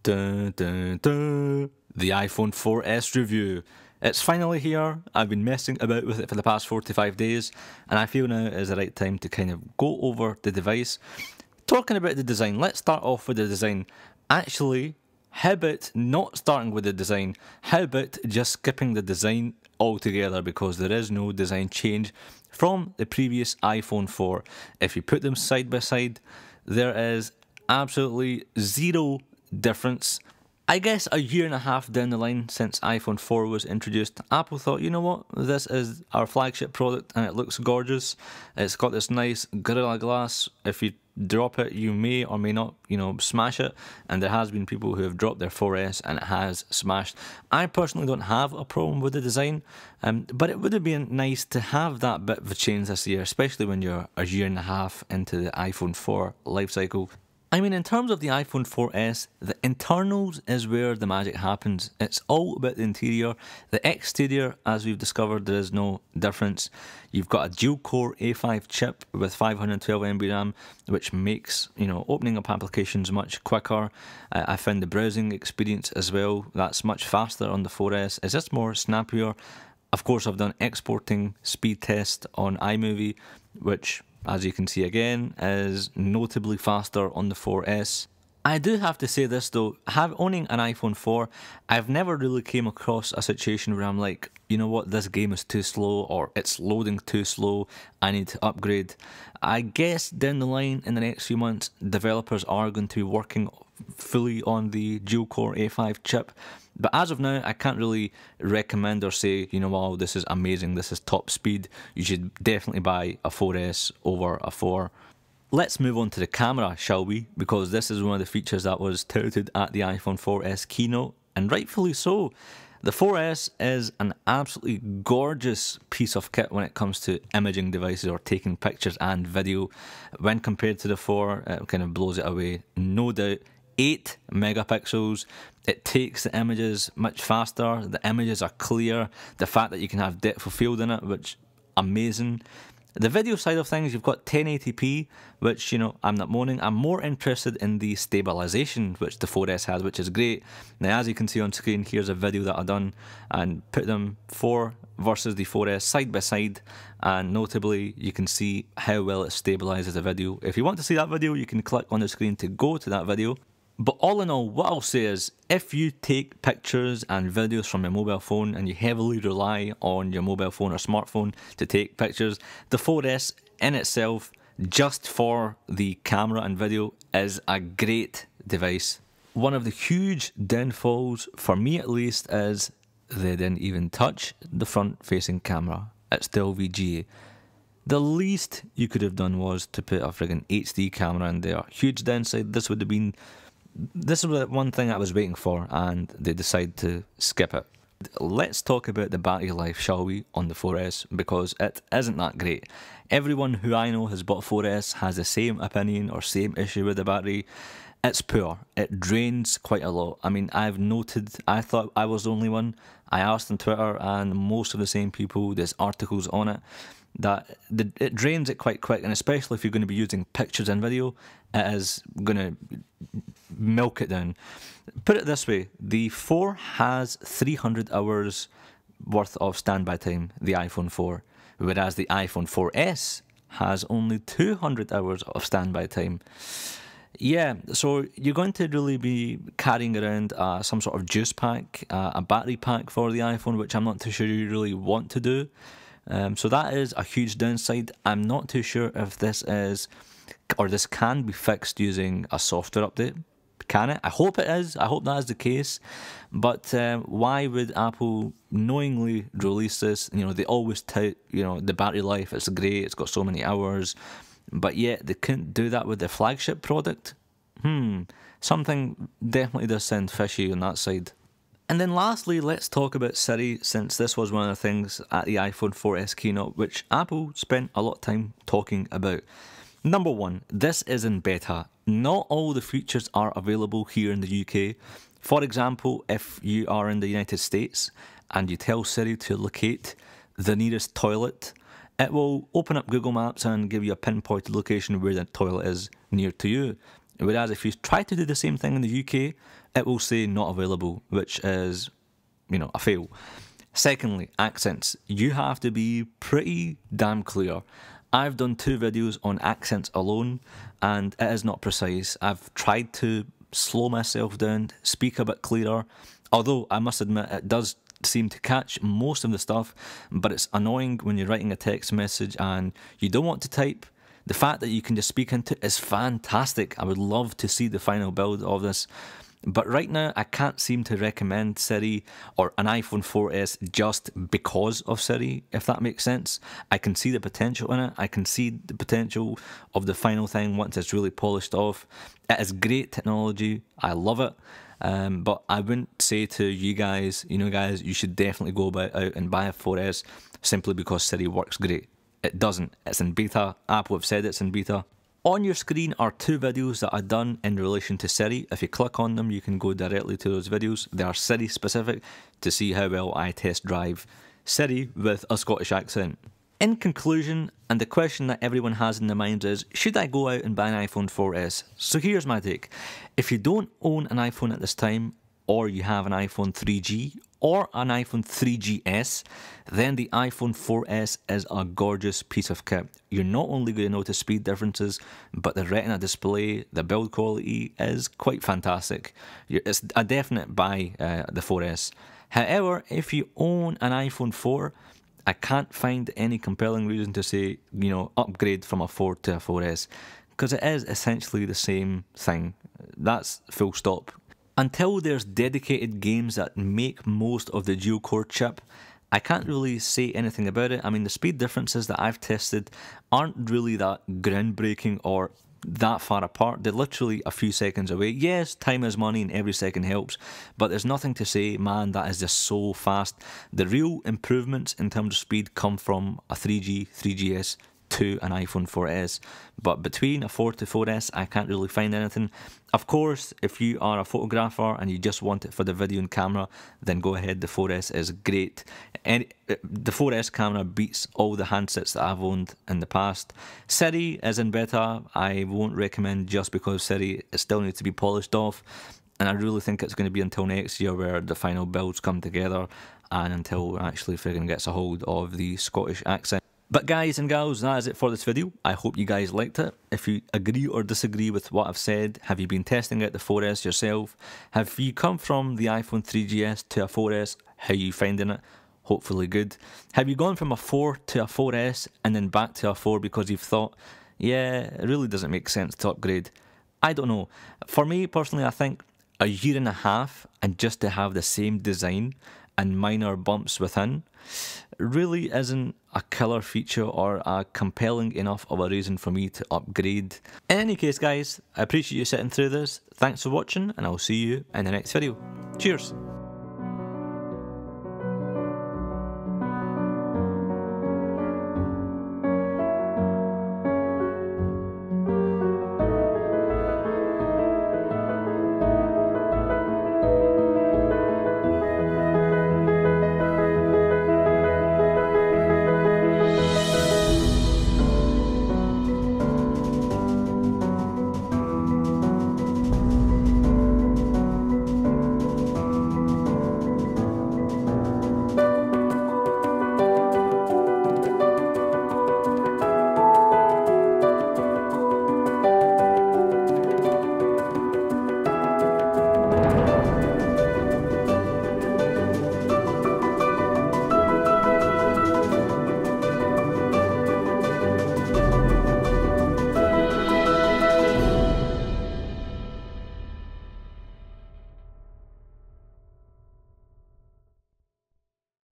Dun, dun, dun. The iPhone 4S review. It's finally here. I've been messing about with it for the past 45 days, and I feel now is the right time to kind of go over the device. Talking about the design, let's start off with the design. Actually, how about not starting with the design? How about just skipping the design altogether, because there is no design change from the previous iPhone 4. If you put them side by side, there is absolutely zero difference. I guess a year and a half down the line since iPhone 4 was introduced, Apple thought, you know what, this is our flagship product and it looks gorgeous. It's got this nice Gorilla Glass. If you drop it, you may or may not, smash it. And there has been people who have dropped their 4S and it has smashed. I personally don't have a problem with the design, but it would have been nice to have that bit of a change this year, especially when you're a year and a half into the iPhone 4 life cycle. I mean, in terms of the iPhone 4S, the internals is where the magic happens. It's all about the interior. The exterior, as we've discovered, there is no difference. You've got a dual-core A5 chip with 512 MB RAM, which makes, opening up applications much quicker. I found the browsing experience as well, that's much faster on the 4S. It's just more snappier. Of course, I've done exporting speed test on iMovie, which, as you can see again, is notably faster on the 4S. I do have to say this though, owning an iPhone 4, I've never really came across a situation where I'm like, you know what, this game is too slow, or it's loading too slow, I need to upgrade. I guess down the line in the next few months, developers are going to be working fully on the dual-core A5 chip. But as of now, I can't really recommend or say, wow, this is amazing, this is top speed. You should definitely buy a 4S over a 4. Let's move on to the camera, shall we? Because this is one of the features that was touted at the iPhone 4S keynote, and rightfully so. The 4S is an absolutely gorgeous piece of kit when it comes to imaging devices or taking pictures and video. When compared to the 4, it kind of blows it away, no doubt. 8 megapixels, it takes the images much faster, the images are clear, the fact that you can have depth of field in it, which amazing. The video side of things, you've got 1080p, which, I'm not moaning. I'm more interested in the stabilization, which the 4S has, which is great. Now, as you can see on screen, here's a video that I've done and put them 4 versus the 4S side by side, and notably, you can see how well it stabilizes the video. If you want to see that video, you can click on the screen to go to that video. But all in all, what I'll say is, if you take pictures and videos from your mobile phone and you heavily rely on your mobile phone or smartphone to take pictures, the 4S in itself, just for the camera and video, is a great device. One of the huge downfalls, for me at least, is they didn't even touch the front-facing camera. It's still VGA. The least you could have done was to put a friggin' HD camera in there. Huge downside. This is one thing I was waiting for, and they decided to skip it. Let's talk about the battery life, shall we, on the 4S, because it isn't that great. Everyone who I know has bought 4S has the same opinion or same issue with the battery. It's poor. It drains quite a lot. I mean, I've noted, I thought I was the only one. I asked on Twitter, and most of the same people, there's articles on it, that it drains it quite quick, and especially if you're going to be using pictures and video, it is going to milk it down. Put it this way, the 4 has 300 hours worth of standby time, the iPhone 4, whereas the iPhone 4S has only 200 hours of standby time. Yeah, so you're going to really be carrying around some sort of juice pack, a battery pack for the iPhone, which I'm not too sure you really want to do. So that is a huge downside. I'm not too sure if this is, or this can be fixed using a software update. Can it? I hope it is. I hope that is the case. But why would Apple knowingly release this? They always tout, the battery life, it's great, it's got so many hours. But yet they couldn't do that with the flagship product? Something definitely does sound fishy on that side. And then lastly, let's talk about Siri, since this was one of the things at the iPhone 4S keynote which Apple spent a lot of time talking about. Number 1, this is in beta. Not all the features are available here in the UK. For example, if you are in the United States and you tell Siri to locate the nearest toilet, it will open up Google Maps and give you a pinpointed location where the toilet is near to you. Whereas if you try to do the same thing in the UK, it will say not available, which is, a fail. Secondly, accents. You have to be pretty damn clear. I've done 2 videos on accents alone, and it is not precise. I've tried to slow myself down, speak a bit clearer, although I must admit it does seem to catch most of the stuff, but it's annoying when you're writing a text message and you don't want to type. The fact that you can just speak into it is fantastic. I would love to see the final build of this. But right now, I can't seem to recommend Siri or an iPhone 4S just because of Siri, if that makes sense. I can see the potential in it. I can see the potential of the final thing once it's really polished off. It is great technology. I love it. But I wouldn't say to you guys, guys, you should definitely go out and buy a 4S simply because Siri works great. It doesn't. It's in beta. Apple have said it's in beta. On your screen are 2 videos that I've done in relation to Siri. If you click on them, you can go directly to those videos. They are Siri specific to see how well I test drive Siri with a Scottish accent. In conclusion, and the question that everyone has in their minds is, should I go out and buy an iPhone 4S? So here's my take. If you don't own an iPhone at this time, or you have an iPhone 3G or an iPhone 3GS, then the iPhone 4S is a gorgeous piece of kit. You're not only going to notice speed differences, but the Retina display, the build quality is quite fantastic. It's a definite buy, the 4S. However, if you own an iPhone 4, I can't find any compelling reason to say, upgrade from a 4 to a 4S, because it is essentially the same thing. That's full stop. Until there's dedicated games that make most of the dual-core chip, I can't really say anything about it. I mean, the speed differences that I've tested aren't really that groundbreaking or that far apart. They're literally a few seconds away. Yes, time is money and every second helps, but there's nothing to say, man, that is just so fast. The real improvements in terms of speed come from a 3G, 3GS, to an iPhone 4S, but between a 4 to 4S I can't really find anything. Of course, if you are a photographer and you just want it for the video and camera, then go ahead, the 4S is great. And the 4S camera beats all the handsets that I've owned in the past. Siri is in beta. I won't recommend just because Siri still needs to be polished off, and I really think it's going to be until next year where the final builds come together and until actually friggin' gets a hold of the Scottish accent. But guys and gals, that is it for this video. I hope you guys liked it. If you agree or disagree with what I've said, have you been testing out the 4S yourself? Have you come from the iPhone 3GS to a 4S? How are you finding it? Hopefully good. Have you gone from a 4 to a 4S and then back to a 4 because you've thought, yeah, it really doesn't make sense to upgrade? I don't know. For me personally, I think a year and a half and just to have the same design and minor bumps within really isn't a killer feature or a compelling enough of a reason for me to upgrade. In any case guys, I appreciate you sitting through this. Thanks for watching and I'll see you in the next video. Cheers!